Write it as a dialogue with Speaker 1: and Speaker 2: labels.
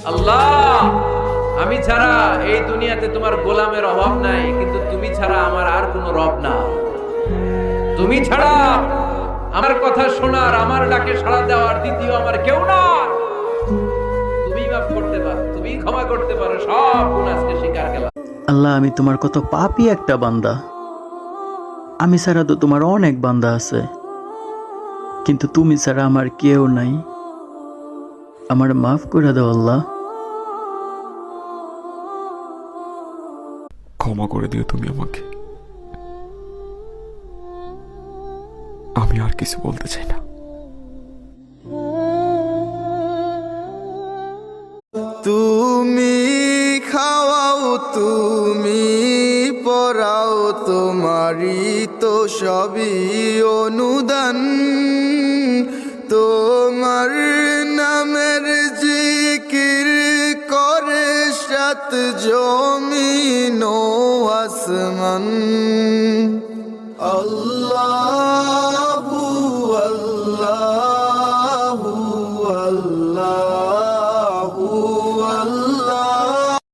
Speaker 1: আল্লাহ, আমি ছাড়া এই দুনিয়াতে তোমার গোলামের অভাব নাই, কিন্তু তুমি ছাড়া আমার আর কোনো রব না। তুমি ছাড়া আমার কথা শোনার, আমার ডাকে সাড়া দেওয়ার দ্বিতীয় আমার কেউ না। তুমি মাফ করতে পারো, তুমি ক্ষমা করতে পারো, সব গুনাহ আজকে স্বীকার করলাম।
Speaker 2: আল্লাহ, আমি তোমার কত পাপী একটা বান্দা। আমি ছাড়া তো তোমার অনেক বান্দা আছে, কিন্তু তুমি ছাড়া আমার কেউ নাই। আমার মাফ করে দাও আল্লাহ।
Speaker 3: ক্ষমা করে দিও তুমি আমাকে। আমি আর কিছু বলতে চাই না।
Speaker 4: তুমি খাওয়াও, তুমি পরাও, তোমারই তো সবই অনুদান। তোমার নামের জিকির করে সাত জমিন ও আসমান। আল্লাহু আল্লাহু আল্লাহ।